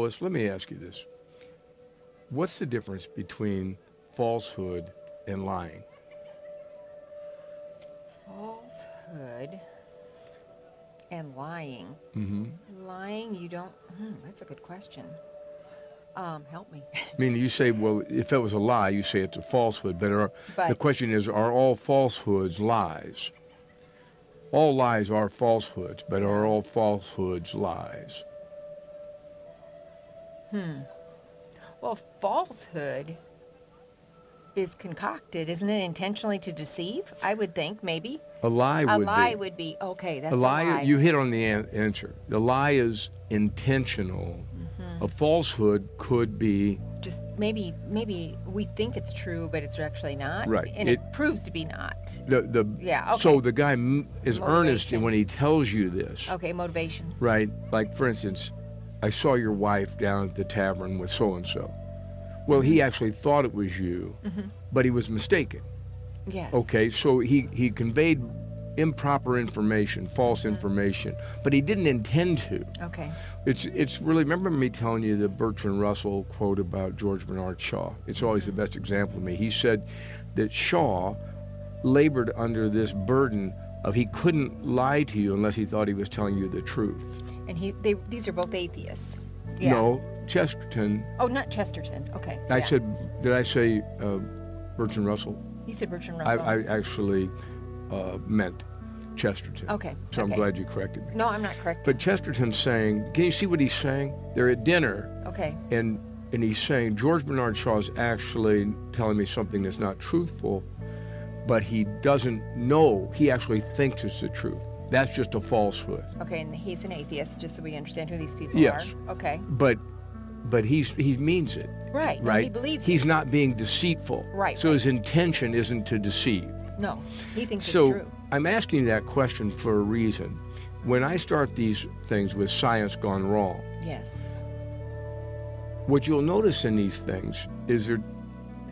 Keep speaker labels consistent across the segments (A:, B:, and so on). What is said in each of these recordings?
A: Lois, let me ask you this. What's the difference between falsehood and lying?
B: Falsehood and lying.
A: Mm-hmm.
B: Lying, you don't... that's a good question. Help me.
A: I mean, you say, well, if it was a lie, you say it's a falsehood. But the question is, are all falsehoods lies? All lies are falsehoods, but are all falsehoods lies?
B: Well, falsehood is concocted, isn't it, intentionally to deceive? I would think, maybe.
A: A lie would be.
B: A lie would be, okay, that's a
A: lie. You hit on the answer. The lie is intentional. A falsehood could be...
B: just maybe we think it's true, but it's actually not.
A: Right.
B: And it proves to be not.
A: Yeah,
B: okay.
A: So the guy is earnest when he tells you this.
B: Okay, motivation.
A: Right. Like, for instance, I saw your wife down at the tavern with so-and-so. Well, he actually thought it was you, but he was mistaken.
B: Yes.
A: Okay, so he conveyed improper information, false information, but he didn't intend to.
B: Okay.
A: It's really, remember me telling you the Bertrand Russell quote about George Bernard Shaw? It's always the best example to me. He said that Shaw labored under this burden of he couldn't lie to you unless he thought he was telling you the truth.
B: And these are both atheists. Yeah.
A: No, Chesterton.
B: Oh, not Chesterton. Okay.
A: Did I say Bertrand Russell?
B: You said Bertrand Russell.
A: I actually meant Chesterton.
B: Okay.
A: So I'm glad you corrected me.
B: No, I'm not correct.
A: But Chesterton's saying, can you see what he's saying? They're at dinner.
B: Okay.
A: And he's saying, George Bernard Shaw is actually telling me something that's not truthful, but he doesn't know. He actually thinks it's the truth. That's just a falsehood.
B: Okay, and he's an atheist, just so we understand who these people
A: Yes.
B: are. Okay.
A: But he means it.
B: Right.
A: Right.
B: No, he believes
A: He's
B: it.
A: not being deceitful.
B: Right.
A: So his intention isn't to deceive.
B: No, he thinks
A: So
B: it's true.
A: I'm asking you that question for a reason. When I start these things with science gone wrong,
B: Yes.
A: what you'll notice in these things is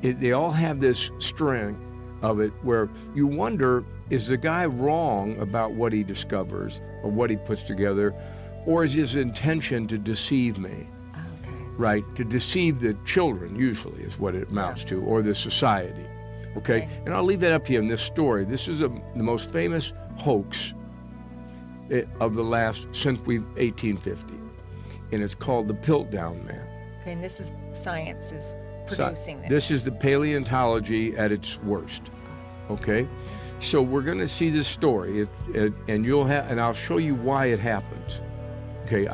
A: they all have this string of it where you wonder, is the guy wrong about what he discovers or what he puts together, or is his intention to deceive me?
B: Okay.
A: Right? To deceive the children, usually, is what it amounts to, or the society. Okay? And I'll leave that up to you in this story. This is the most famous hoax of the last, since 1850. And it's called the Piltdown Man.
B: Okay, and this is science is producing this.
A: This is the paleontology at its worst. Okay? So we're going to see this story, and I'll show you why it happens. Okay?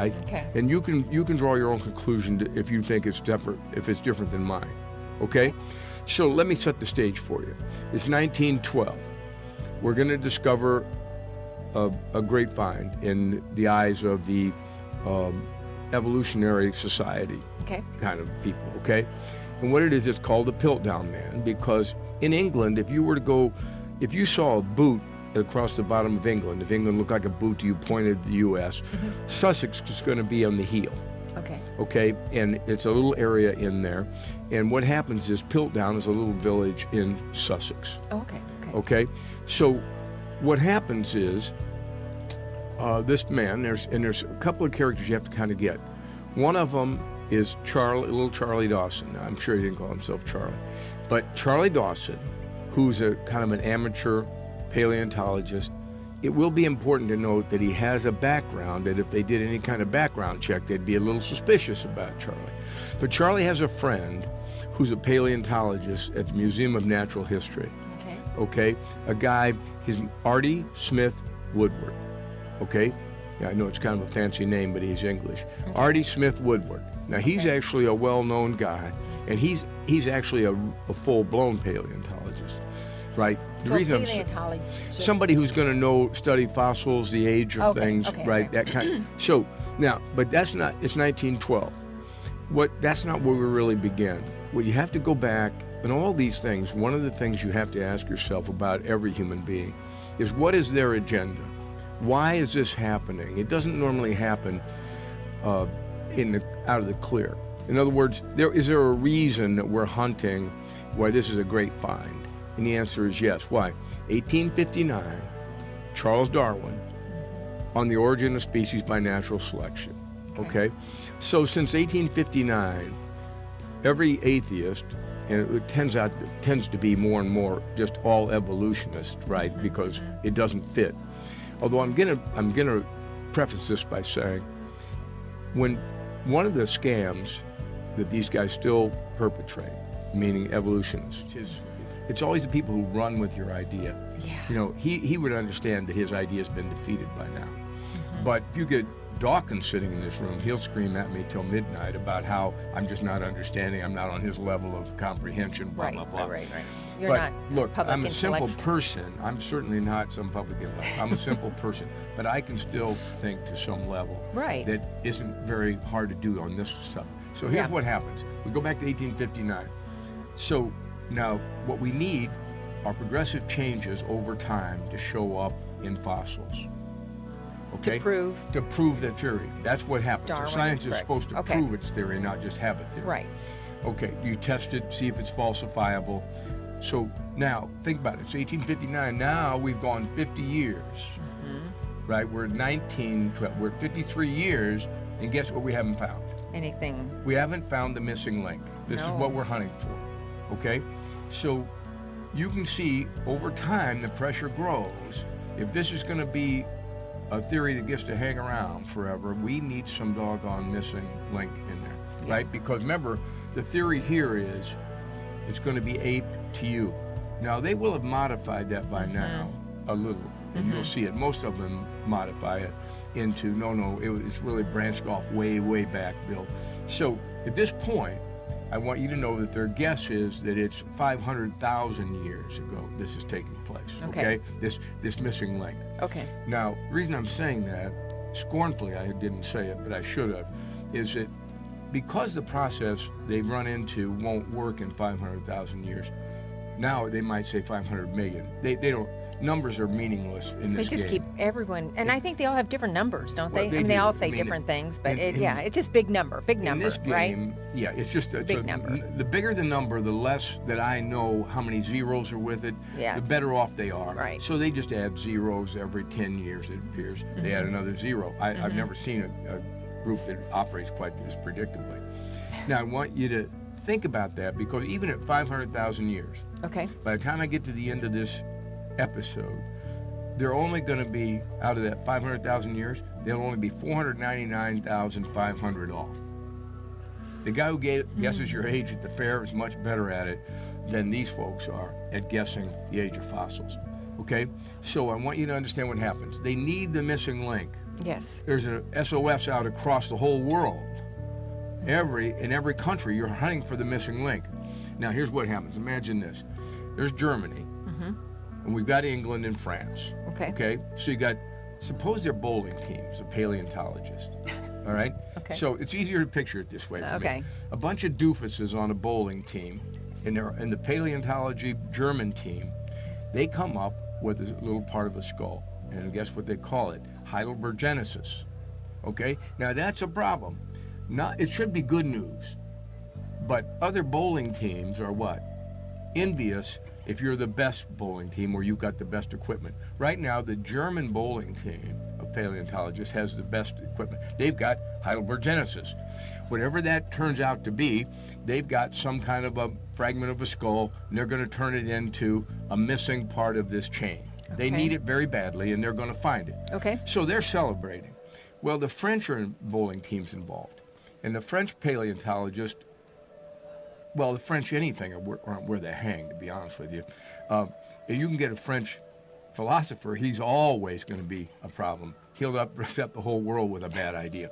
A: And you can draw your own conclusion if you think it's different than mine. Okay? So let me set the stage for you. It's 1912. We're going to discover a great find in the eyes of the evolutionary society kind of people, okay? And what it is, it's called the Piltdown Man, because in England, if you saw a boot across the bottom of England, if England looked like a boot to you pointed to the U.S., Sussex is going to be on the heel. Okay, and it's a little area in there. And what happens is Piltdown is a little village in Sussex. Okay, so what happens is this man, there's a couple of characters you have to kind of get. One of them is little Charlie Dawson. Now, I'm sure he didn't call himself Charlie, but Charlie Dawson, who's a kind of an amateur paleontologist. It will be important to note that he has a background that if they did any kind of background check, they'd be a little suspicious about Charlie. But Charlie has a friend who's a paleontologist at the Museum of Natural History. Okay? A guy, his Artie Smith Woodward. Okay? Yeah, I know it's kind of a fancy name, but he's English. Artie Smith Woodward. Now, he's actually a well-known guy, and he's actually a full-blown paleontologist. Right. The reason somebody who's going to study fossils, the age of things, right? That kind. So now, but that's not. It's 1912. That's not where we really begin. Well, you have to go back, and all these things. One of the things you have to ask yourself about every human being is, what is their agenda? Why is this happening? It doesn't normally happen out of the clear. In other words, is there a reason that we're hunting why this is a great find? And the answer is yes. Why? 1859, Charles Darwin, on the origin of species by natural selection. Okay? So since 1859, every atheist, and it tends to be more and more just all evolutionist, right? Because it doesn't fit. Although I'm gonna preface this by saying, when one of the scams that these guys still perpetrate, meaning evolutionists, it's always the people who run with your idea.
B: Yeah.
A: You know, he would understand that his idea has been defeated by now. But if you get Dawkins sitting in this room, he'll scream at me till midnight about how I'm just not understanding, I'm not on his level of comprehension, blah, blah, blah.
B: Right. You're
A: But
B: not
A: look,
B: public
A: I'm a simple
B: intellect.
A: person. I'm certainly not some public intellect. I'm a simple person. But I can still think to some level
B: Right.
A: that isn't very hard to do on this stuff. So here's
B: Yeah.
A: what happens. We go back to 1859. So now what we need are progressive changes over time to show up in fossils. Okay? To prove the theory. That's what happens.
B: Darwin is
A: Science is
B: correct.
A: supposed to
B: Okay.
A: prove its theory, not just have a theory.
B: Right.
A: Okay, you test it, see if it's falsifiable. So now, think about it. It's 1859. Now we've gone 50 years, right? We're at 1912. We're at 53 years, and guess what we haven't found?
B: Anything.
A: We haven't found the missing link. This is
B: No.
A: what we're hunting for, okay? So you can see over time the pressure grows. If this is going to be a theory that gets to hang around forever, we need some doggone missing link in there, right? Because remember, the theory here is it's going to be ape to you. Now, they will have modified that by now a little, and you'll see it. Most of them modify it into, no, it's really branched off way, way back, Bill. So at this point, I want you to know that their guess is that it's 500,000 years ago this is taking place, okay? This missing link.
B: Okay.
A: Now, the reason I'm saying that, scornfully I didn't say it, but I should have, is that because the process they've run into won't work in 500,000 years, now they might say 500 million. They don't, numbers are meaningless in this
B: They just
A: game.
B: keep everyone, and I think they all have different numbers, don't they?
A: Well, they
B: I mean, they
A: do.
B: all say
A: I mean,
B: different things, but
A: in-
B: it's just big number,
A: In this
B: right?
A: game, yeah, it's just
B: Big number.
A: The bigger the number, the less that I know how many zeros are with it,
B: Yeah,
A: the
B: it's-
A: better off they are.
B: Right.
A: So they just add zeros every 10 years, it appears. They add another zero. I've never seen a group that operates quite this predictably. Now, I want you to think about that, because even at 500,000 years,
B: Okay.
A: by the time I get to the end of this episode, they're only going to be, out of that 500,000 years, they'll only be 499,500 off. The guy who guesses your age at the fair is much better at it than these folks are at guessing the age of fossils. Okay? So I want you to understand what happens. They need the missing link.
B: Yes.
A: There's a SOS out across the whole world. In every country, you're hunting for the missing link. Now, here's what happens. Imagine this. There's Germany, and we've got England and France.
B: Okay.
A: So you got, suppose they're bowling teams of paleontologists. All right?
B: Okay.
A: So it's easier to picture it this way for
B: Okay.
A: me. A bunch of doofuses on a bowling team, and they're in the paleontology German team, they come up with a little part of a skull. And guess what they call it? Heidelbergenesis. Okay? Now that's a problem. It should be good news. But other bowling teams are what? Envious if you're the best bowling team or you've got the best equipment. Right now, the German bowling team of paleontologists has the best equipment. They've got Heidelbergenesis. Whatever that turns out to be, they've got some kind of a fragment of a skull, and they're going to turn it into a missing part of this chain. They
B: Okay.
A: need it very badly, and they're going to find it.
B: Okay.
A: So they're celebrating. Well, the French are in bowling teams involved. And the French paleontologist, well, the French anything aren't where they hang, to be honest with you. If you can get a French philosopher, he's always going to be a problem. He'll upset the whole world with a bad idea.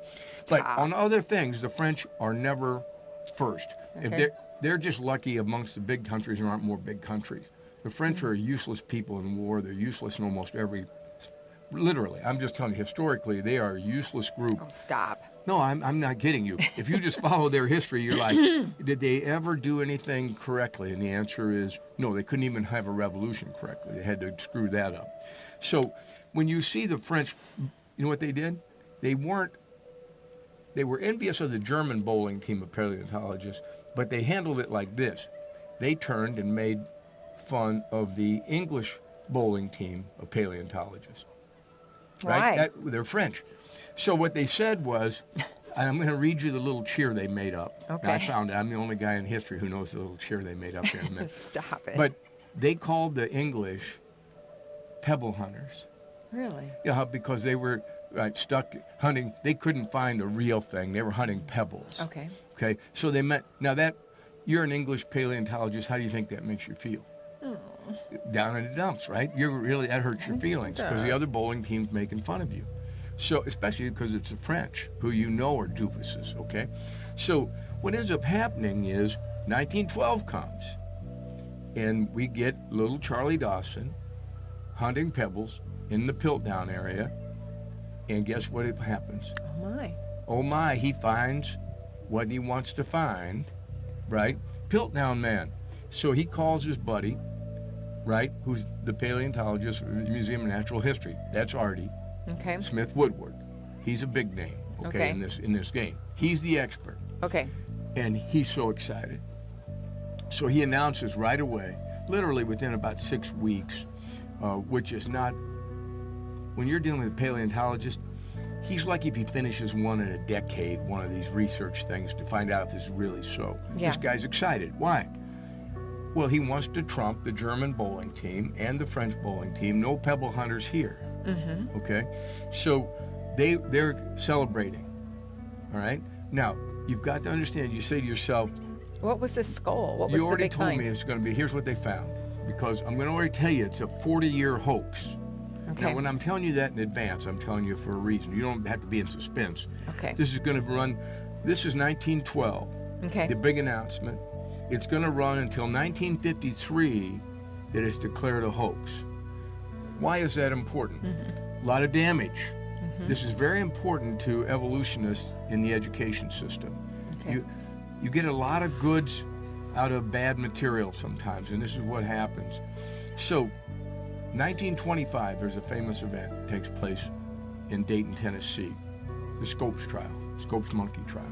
A: But
B: Stop.
A: on other things, the French are never first. If
B: Okay.
A: they're just lucky amongst the big countries, there aren't more big countries. The French are useless people in war. They're useless in almost every, literally, I'm just telling you, historically, they are a useless group.
B: Oh, stop.
A: No, I'm not kidding you. If you just follow their history, you're like, did they ever do anything correctly? And the answer is no, they couldn't even have a revolution correctly. They had to screw that up. So when you see the French, you know what they did? They were envious of the German bowling team of paleontologists, but they handled it like this. They turned and made fun of the English bowling team of paleontologists.
B: Why?
A: They're French. So what they said was, I'm going to read you the little cheer they made up.
B: Okay.
A: Now, I found it. I'm the only guy in history who knows the little cheer they made up there in a minute.
B: Stop it.
A: But they called the English pebble hunters.
B: Really?
A: Yeah, because they were stuck hunting. They couldn't find a real thing. They were hunting pebbles.
B: Okay.
A: Okay. So they met. Now that you're an English paleontologist, how do you think that makes you feel? Down in the dumps, right? That hurts your feelings because the other bowling team's making fun of you. So, especially because it's the French, who you know are doofuses, okay? So, what ends up happening is 1912 comes, and we get little Charlie Dawson hunting pebbles in the Piltdown area, and guess what happens?
B: Oh, my.
A: Oh, my, he finds what he wants to find, right? Piltdown Man. So, he calls his buddy, right, who's the paleontologist at the Museum of Natural History. That's Artie.
B: Okay.
A: Smith Woodward. He's a big name, okay. in this game. He's the expert.
B: Okay.
A: And he's so excited. So he announces right away, literally within about 6 weeks, which is not, when you're dealing with a paleontologist, he's lucky if he finishes one in a decade, one of these research things to find out if this is really so.
B: Yeah.
A: This guy's excited. Why? Well, he wants to trump the German bowling team and the French bowling team. No pebble hunters here.
B: Mm-hmm.
A: Okay? So they're celebrating. All right? Now, you've got to understand, you say to yourself,
B: what was the skull? What was
A: you
B: the
A: already
B: big
A: told
B: find?
A: me it's going to be, here's what they found. Because I'm going to already tell you it's a 40-year hoax.
B: Okay.
A: Now, when I'm telling you that in advance, I'm telling you for a reason. You don't have to be in suspense.
B: Okay.
A: This is going to run, this is 1912.
B: Okay.
A: The big announcement. It's going to run until 1953 that it's declared a hoax. Why is that important? A lot of damage. This is very important to evolutionists in the education system.
B: Okay.
A: You get a lot of goods out of bad material sometimes, and this is what happens. So, 1925, there's a famous event that takes place in Dayton, Tennessee, the Scopes trial, Scopes monkey trial.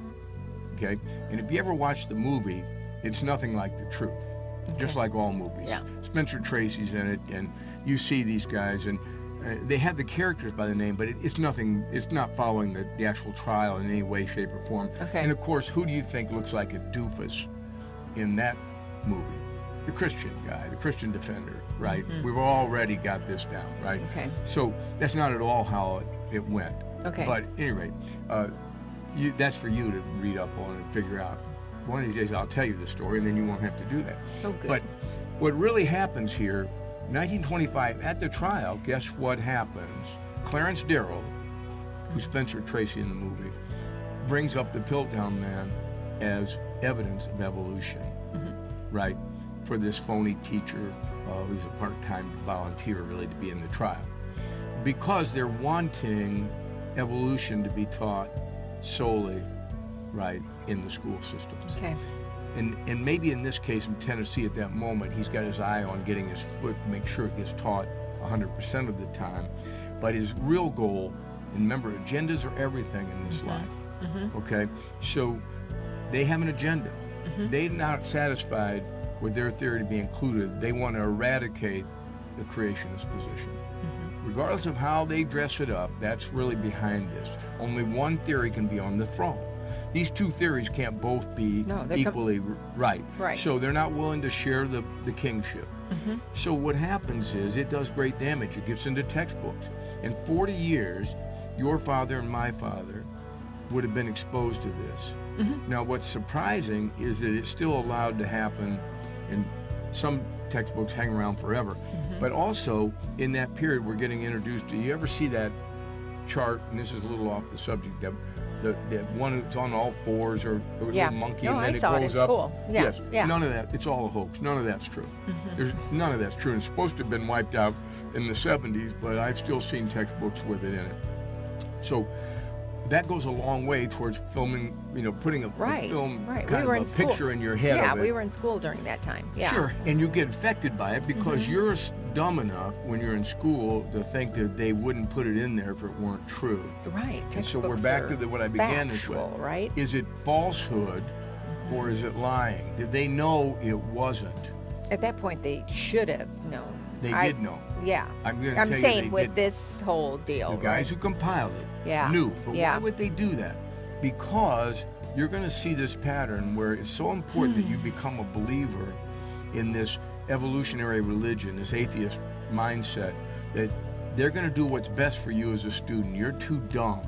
A: Okay? And if you ever watch the movie, it's nothing like the truth, just like all movies.
B: Yeah.
A: Spencer Tracy's in it, and you see these guys, and they have the characters by the name, but it's nothing. It's not following the actual trial in any way, shape, or form.
B: Okay.
A: And of course, who do you think looks like a doofus in that movie? The Christian guy, the Christian defender, right? We've already got this down, right?
B: Okay.
A: So that's not at all how it went.
B: Okay.
A: But at any rate, that's for you to read up on and figure out. One of these days I'll tell you the story, and then you won't have to do that.
B: Oh, good.
A: But what really happens here, 1925, at the trial, guess what happens? Clarence Darrow, who's Spencer Tracy in the movie, brings up the Piltdown Man as evidence of evolution, right? For this phony teacher who's a part-time volunteer, really, to be in the trial. Because they're wanting evolution to be taught solely, right, in the school systems.
B: Okay.
A: And maybe in this case in Tennessee at that moment, he's got his eye on getting his foot, make sure it gets taught 100% of the time. But his real goal, and remember, agendas are everything in this life, okay? So they have an agenda. They're not satisfied with their theory to be included. They want to eradicate the creationist position. Regardless of how they dress it up, that's really behind this. Only one theory can be on the throne. These two theories can't both be equally right.
B: Right.
A: So they're not willing to share the kingship. So what happens is it does great damage. It gets into textbooks. In 40 years, your father and my father would have been exposed to this. Now what's surprising is that it's still allowed to happen, and some textbooks hang around forever. But also in that period we're getting introduced to, you ever see that chart, and this is a little off the subject, that one that's on all fours, or a little monkey, and then it
B: saw
A: goes
B: it in
A: up.
B: School. Yeah.
A: Yes.
B: Yeah.
A: None of that. It's all a hoax. None of that's true. There's none of that's true. And it's supposed to have been wiped out in the 70s, but I've still seen textbooks with it in it. So that goes a long way towards filming, putting a film kind of a picture in your head.
B: Yeah,
A: of it.
B: we were in school during that time. Yeah.
A: Sure, and you get affected by it because you're dumb enough when you're in school to think that they wouldn't put it in there if it weren't true.
B: Right.
A: And so we're back to what I began this with.
B: Right?
A: Is it falsehood or is it lying? Did they know it wasn't?
B: At that point, they should have known.
A: They did know.
B: Yeah.
A: I'm going to
B: saying with this whole deal.
A: The guys who compiled it
B: Yeah.
A: knew. But
B: Yeah.
A: why would they do that? because you're going to see this pattern where it's so important that you become a believer in this evolutionary religion, this atheist mindset, that they're going to do what's best for you as a student. You're too dumb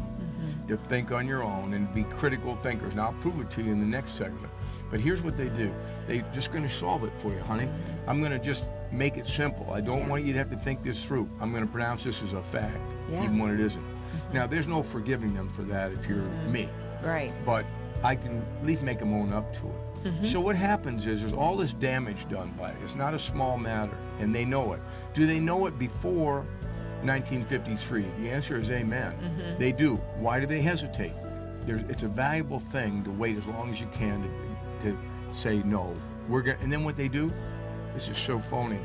A: to think on your own and be critical thinkers. Now, I'll prove it to you in the next segment. But here's what they do. They're just going to solve it for you, honey. I'm going to just make it simple. I don't want you to have to think this through. I'm going to pronounce this as a fact, even when it isn't. Now, there's no forgiving them for that if you're me.
B: Right.
A: But I can at least make them own up to it. So what happens is there's all this damage done by it. It's not a small matter, and they know it. Do they know it before 1953? The answer is amen. They do. Why do they hesitate? It's a valuable thing to wait as long as you can to say no. And then what they do, this is so phony.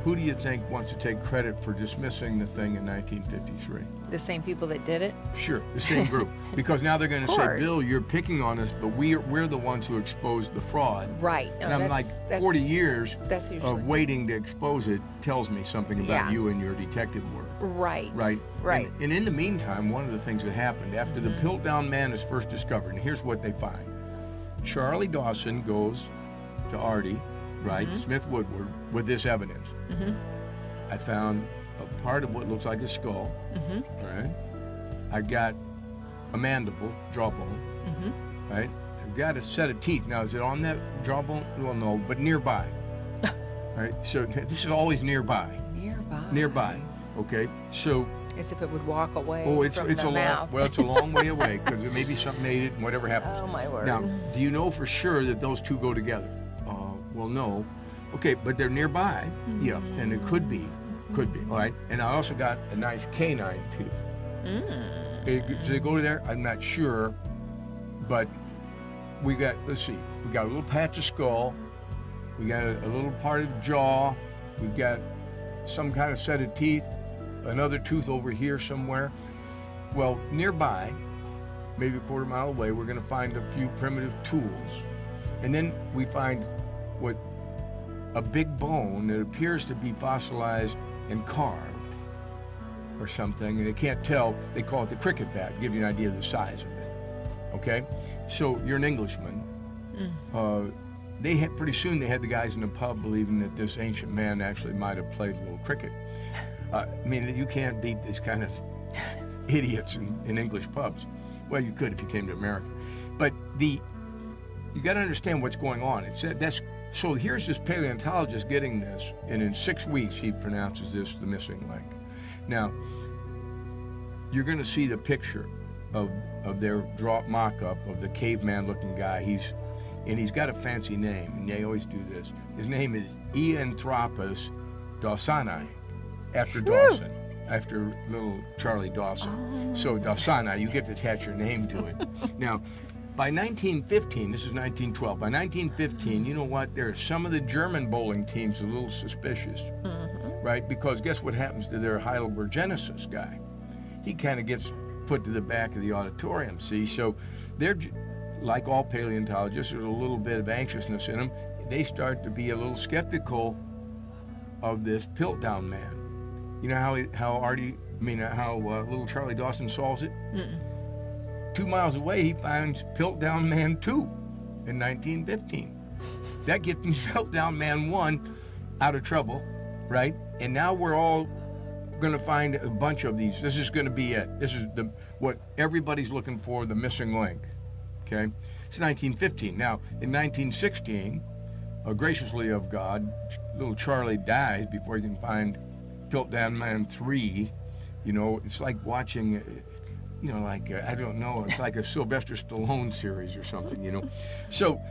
A: Who do you think wants to take credit for dismissing the thing in 1953?
B: The same people that did it?
A: Sure, the same group. Because now they're going to say, Bill, you're picking on us, but we're the ones who exposed the fraud.
B: Right. No,
A: and I'm like, 40 years of waiting to expose it tells me something about you and your detective work.
B: Right.
A: Right. And in the meantime, one of the things that happened after the Piltdown Man is first discovered, and here's what they find. Charlie Dawson goes to Artie, Smith Woodward, with this evidence. I found a part of what looks like a skull. Right. I got a mandible, jawbone. Right. I've got a set of teeth. Now, is it on that jawbone? Well, no, but nearby. Right. So this is always nearby. Nearby. Okay. So.
B: As if it would walk away.
A: Oh, it's
B: from
A: a
B: the
A: long.
B: mouth.
A: Well, it's a long way away because maybe something ate it, and whatever happens.
B: Oh my word.
A: Now, do you know for sure that those two go together? Well, no. Okay, but they're nearby. Yeah, and it could be. All right. And I also got a nice canine tooth. Do they go there? I'm not sure. But we got, let's see, we got a little patch of skull. We got a little part of jaw. We've got some kind of set of teeth. Another tooth over here somewhere. Well, nearby, maybe a quarter mile away, we're going to find a few primitive tools. And then we find a big bone that appears to be fossilized and carved or something, and they can't tell. They call it the cricket bat, give you an idea of the size of it. Okay? So you're an Englishman. Pretty soon they had the guys in the pub believing that this ancient man actually might have played a little cricket. I mean, you can't beat these kind of idiots in English pubs. Well, you could if you came to America. But you got to understand what's going on. So here's this paleontologist getting this, and in 6 weeks he pronounces this the missing link. Now, you're going to see the picture of their mock-up of the caveman-looking guy. He's got a fancy name, and they always do this. His name is Eanthropus dawsoni, after Dawson, after little Charlie Dawson. So Dawsoni, you get to attach your name to it. Now, by 1915, this is 1912, by 1915, you know what? There are some of the German bowling teams a little suspicious, right? Because guess what happens to their Heidelbergensis guy? He kind of gets put to the back of the auditorium, see? So they're, like all paleontologists, there's a little bit of anxiousness in them. They start to be a little skeptical of this Piltdown Man. You know how little Charlie Dawson solves it? 2 miles away, he finds Piltdown Man 2 in 1915. That gets Piltdown Man 1 out of trouble, right? And now we're all going to find a bunch of these. This is going to be it. This is what everybody's looking for, the missing link, okay? It's 1915. Now, in 1916, graciously of God, little Charlie dies before he can find Piltdown Man 3. You know, it's like watching, I don't know, it's like a Sylvester Stallone series or something, you know. So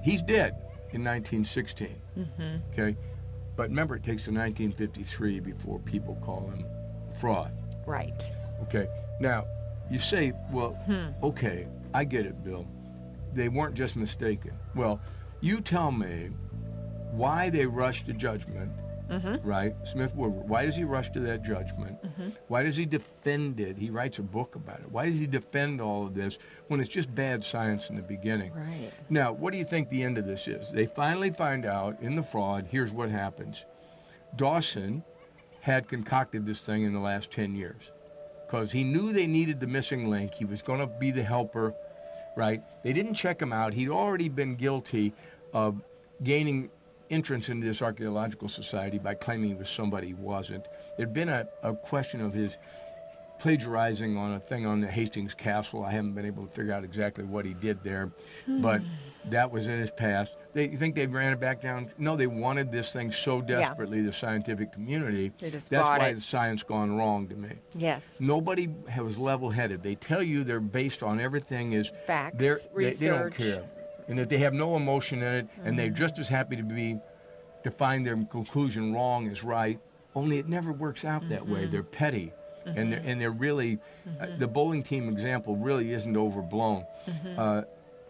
A: he's dead in 1916, okay? But remember, it takes to 1953 before people call him fraud.
B: Right.
A: Okay. Now, you say, well, okay, I get it, Bill. They weren't just mistaken. Well, you tell me why they rushed to judgment, right? Smith Woodward, why does he rush to that judgment? Why does he defend it? He writes a book about it. Why does he defend all of this when it's just bad science in the beginning?
B: Right.
A: Now, what do you think the end of this is? They finally find out in the fraud, here's what happens. Dawson had concocted this thing in the last 10 years because he knew they needed the missing link. He was going to be the helper. right? They didn't check him out. He'd already been guilty of gaining entrance into this archaeological society by claiming he was somebody he wasn't. There'd been a question of his plagiarizing on a thing on the Hastings Castle. I haven't been able to figure out exactly what he did there, but that was in his past. You think they ran it back down? No, they wanted this thing so desperately, the scientific community.
B: They just
A: That's
B: bought
A: why
B: it.
A: the science gone wrong to me.
B: Yes.
A: Nobody was level-headed. They tell you they're based on everything is
B: Facts,
A: they don't
B: research.
A: care, and that they have no emotion in it, and they're just as happy to find their conclusion wrong as right. Only it never works out that way. They're petty. And they're really, the bowling team example really isn't overblown.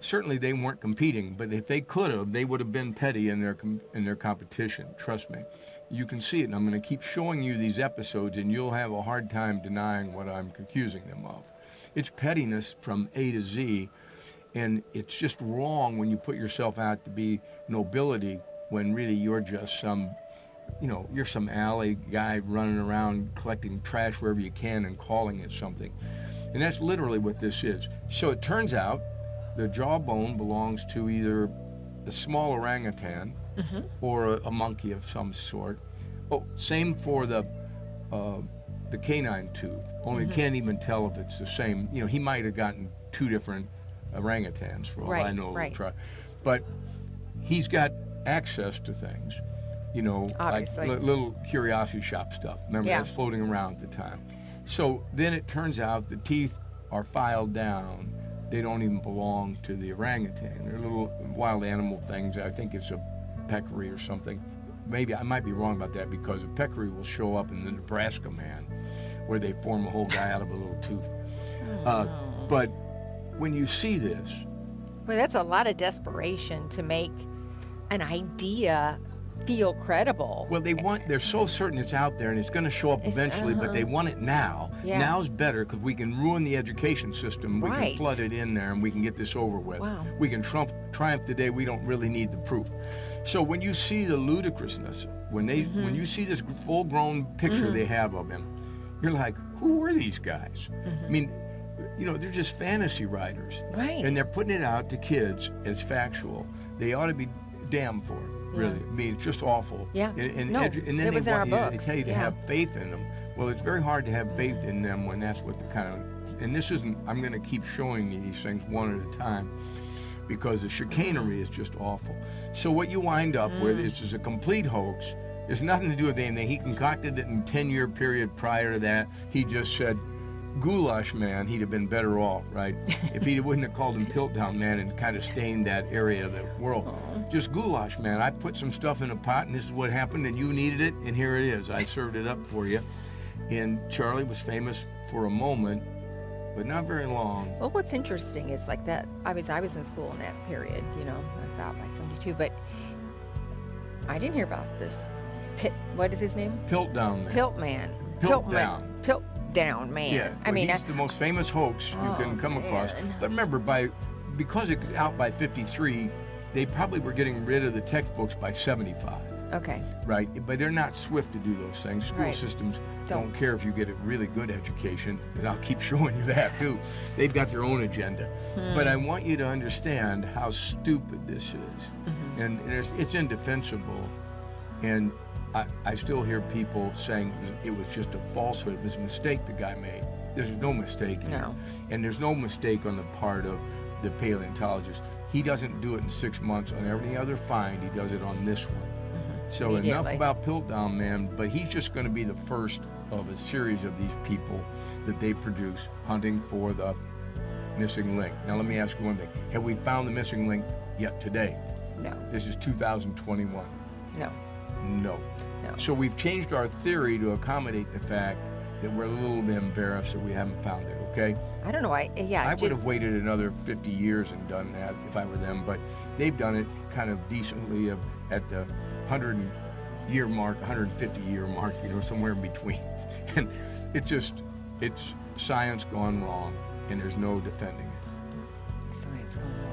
A: Certainly they weren't competing, but if they could have, they would have been petty in their competition. Trust me, you can see it. And I'm going to keep showing you these episodes, and you'll have a hard time denying what I'm accusing them of. It's pettiness from A to Z, and it's just wrong when you put yourself out to be nobility when really you're just some. You're some alley guy running around collecting trash wherever you can and calling it something. And that's literally what this is. So it turns out the jawbone belongs to either a small orangutan or a monkey of some sort. Oh, same for the canine tooth. Only can't even tell if it's the same. He might have gotten two different orangutans for all I know.
B: Right.
A: But he's got access to things.
B: Obviously.
A: Like little curiosity shop stuff. Remember, that's floating around at the time. So then it turns out the teeth are filed down. They don't even belong to the orangutan. They're little wild animal things. I think it's a peccary or something. Maybe I might be wrong about that because a peccary will show up in the Nebraska Man, where they form a whole guy out of a little tooth. But when you see this,
B: Well, that's a lot of desperation to make an idea feel credible.
A: well, they're so certain it's out there and it's going to show up eventually, but they want it now.
B: Yeah.
A: Now's better because we can ruin the education system. We
B: Right.
A: can flood it in there and we can get this over with.
B: Wow.
A: We can triumph today. We don't really need the proof. So when you see the ludicrousness, when you see this full-grown picture they have of him, you're like, who were these guys? I mean, they're just fantasy writers.
B: Right.
A: And they're putting it out to kids as factual. They ought to be damned for it. Really, I mean, it's just awful.
B: Yeah.
A: And
B: No,
A: then
B: it was in our
A: they
B: books.
A: tell you to
B: Yeah.
A: have faith in them. Well, it's very hard to have faith in them when that's what the kind of. And this isn't. I'm going to keep showing you these things one at a time, because the chicanery is just awful. So what you wind up with is just a complete hoax. There's nothing to do with anything. He concocted it in a 10-year period prior to that. He just said, Goulash Man, he'd have been better off, right? If he wouldn't have called him Piltdown Man and kind of stained that area of the world. Just Goulash Man. I put some stuff in a pot and this is what happened and you needed it and here it is. I served it up for you. And Charlie was famous for a moment, but not very long.
B: Well, what's interesting is like that. I was in school in that period. I thought by 72, but I didn't hear about this. What is his name?
A: Piltdown Man.
B: Piltman.
A: Piltdown.
B: Piltdown Man.
A: Yeah,
B: I mean,
A: he's the most famous hoax you can come across.
B: man.
A: But remember, because it was out by 53, they probably were getting rid of the textbooks by 75.
B: okay.
A: Right, but they're not swift to do those things. School
B: Right.
A: systems
B: Don't.
A: don't care if you get a really good education, and I'll keep showing you that too. They've got their own agenda. But I want you to understand how stupid this is. And it's indefensible. And I still hear people saying it was just a falsehood. It was a mistake the guy made. There's no mistake here.
B: No.
A: And there's no mistake on the part of the paleontologist. He doesn't do it in 6 months on every other find. He does it on this one. So enough
B: Immediately.
A: about Piltdown Man, but he's just going to be the first of a series of these people that they produce hunting for the missing link. Now let me ask you one thing. Have we found the missing link yet today?
B: No.
A: This is 2021.
B: No.
A: No.
B: No.
A: So we've changed our theory to accommodate the fact that we're a little bit embarrassed that we haven't found it, okay?
B: I don't know. I
A: would have waited another 50 years and done that if I were them, but they've done it kind of decently at the 100-year mark, 150-year mark, somewhere in between. And it's science gone wrong, and there's no defending it.
B: Science gone wrong.